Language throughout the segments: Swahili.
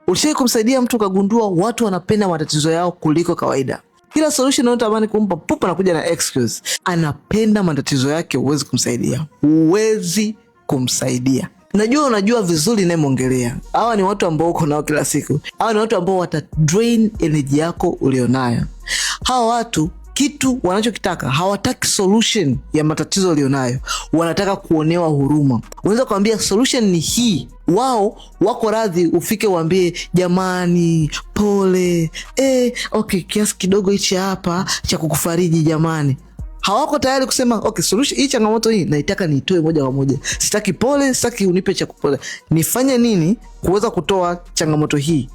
Ulishawahi kumsaidia mtu ukagundua watu wanapenda matatizo yao kuliko kawaida? Kila solution unayotamani kumpa pupa anakuja na excuse. Anapenda matatizo yake, huwezi kumsaidia. Huwezi kumsaidia. Unajua vizuri ninayemwongelea. Hawa ni watu ambao uko nao kila siku. Hawa ni watu ambao wata drain energy yako ulionayo. Hawa watu kitu wanachokitaka, hawataki solution ya matatizo ulionayo. Wanataka kuonewa huruma. Unaweza kuambia solution ni hii. Wao wako radhi ufike uambie jamani, pole. Okay, kiasi kidogo hichi hapa cha kukufariji jamani. Hawako tayari kusema okay, solution hii changamoto hii naitaka niitoe moja kwa moja. Sitaki pole, sitaki unipe cha kupole. Nifanye nini kuweza kutoa changamoto hii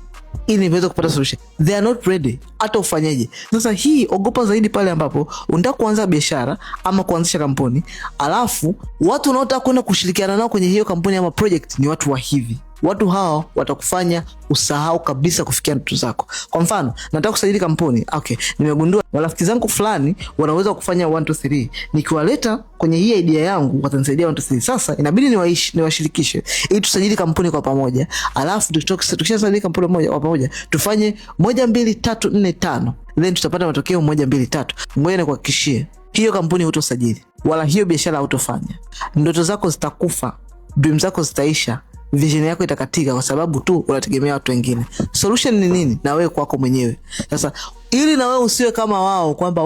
ili niweze kupata solution? They are not ready. Hata ufanyeje. Sasa hii ogopa zaidi pale ambapo unataka kuanza biashara ama kuanzisha kampuni, alafu watu unaotaka kwenda kushirikiana nao kwenye hiyo kampuni ama project ni watu wa hivi. Watu hao watakufanya usahau kabisa kufikia ndoto zako. Kwa mfano, nataka kusajili kampuni. Okay, nimegundua marafiki zangu fulani wanaweza kufanya 1 2 3. Nikiwaleta kwenye hii idea yangu watanisaidia 1 2 3. Sasa inabidi niwashirikishe ili tusajili kampuni kwa pamoja. Alafu tukishasajili kampuni moja kwa pamoja, tufanye 1 2 3 4 5. Then tutapata matokeo 1 2 3. Ngoja nikuhakikishie, hiyo kampuni hutosajili wala hiyo biashara hutofanya. Ndoto zako zitakufa, dream zako zitaisha. Vision yako itakatika kwa sababu tu unategemea watu wengine. Solution ni nini? Na wewe kwako mwenyewe. Sasa ili na wewe usiwe kama wao kwamba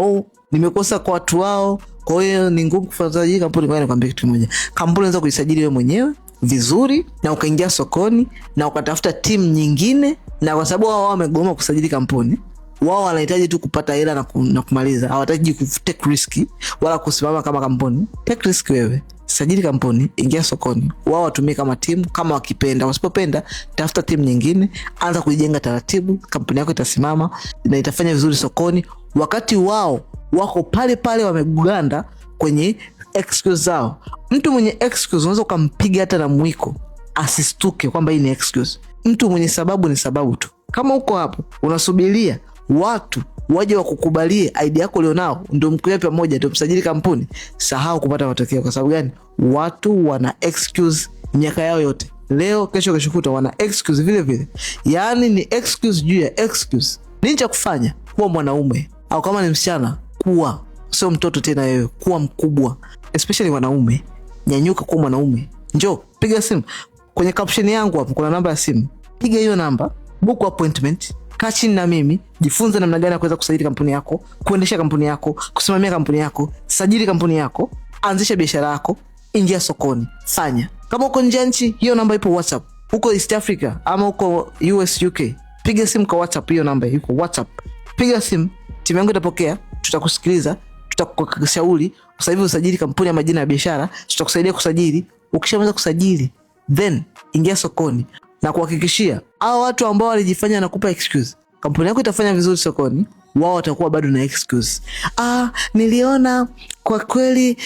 nimekosa kwa watu wao, kwa hiyo ni ngumu kufanya kampuni. Ngoja nikwambie kitu kimoja. Kampuni unaweza kujisajili wewe mwenyewe vizuri na ukaingia sokoni na ukatafuta team nyingine, na kwa sababu wao wamegoma kusajili kampuni, wao wanahitaji tu kupata hela na kumaliza. Hawataki take risk wala kusimama kama kampuni. Take risk wewe. Sajili kampuni, ingia sokoni. Wao watumie kama team, kama wakipenda. Wasipopenda, tafuta team nyingine, anza kujenga taratibu, kampuni yako itasimama na itafanya vizuri sokoni. Wakati wao wako pale pale wameganda kwenye excuse zao. Mtu mwenye excuse unaweza kumpiga hata na mwiko asistuke kwamba hii ni excuse. Mtu mwenye sababu ni sababu tu. Kama uko hapo unasubiria watu waje wakukubalie idea yako ulionao ndio mkuwe pamoja ndio msajili kampuni, sahau kupata matokeo. Kwa sababu gani? Watu wana excuse miaka yao yote. Leo kesho keshokuta wana excuse vile vile. Yaani ni excuse juu ya excuse. Nini cha kufanya? Kuwa mwanaume, au kama ni msichana kuwa sio mtoto tena wewe, kuwa mkubwa. Especially wanaume, nyanyuka kuwa mwanaume. Njoo piga simu. Kwenye caption yangu hapo kuna namba ya simu. Piga hiyo namba, book appointment. Kaa chini na mimi, jifunze namna gani ya kuweza kusajili kampuni yako, kuendesha kampuni yako, kusimamia kampuni yako, sajili kampuni yako, anzisha biashara yako, ingia sokoni, fanya. Kama uko nje nchi, hiyo namba ipo WhatsApp. Uko East Africa ama uko US UK, piga simu kwa WhatsApp, hiyo namba iko WhatsApp. Piga simu, timu yangu itapokea, tutakusikiliza, tutakushauri. Sasa hivi usajili kampuni ya majina ya biashara, tutakusaidia kusajili. Ukishamaliza kusajili, then ingia sokoni. Na kuhakikishia hao watu ambao walijifanya na kupa excuse, kampuni yako itafanya vizuri sokoni, wao watakuwa bado na excuse. Niliona kwa kweli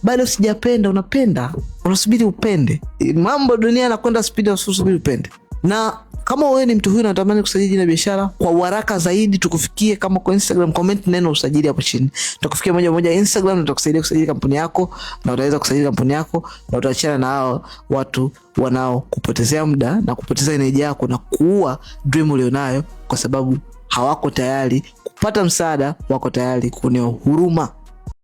bado sijapenda. Unapenda, unasubiri upende. Mambo dunia yanakwenda speed, usubiri upende. Na kama wewe ni mtu huyu unatamani kusajili jina biashara kwa haraka zaidi, tukufikie kama kwa Instagram, comment neno usajili hapo chini. Tutakufikia moja moja Instagram, tutakusaidia kusajili kampuni yako na utaweza kusajili kampuni yako na utaachana na hao watu wanao kupotezea muda na kupoteza energy yako na kuua dream ulionayo, kwa sababu hawako tayari kupata msaada, wako tayari kuonewa huruma.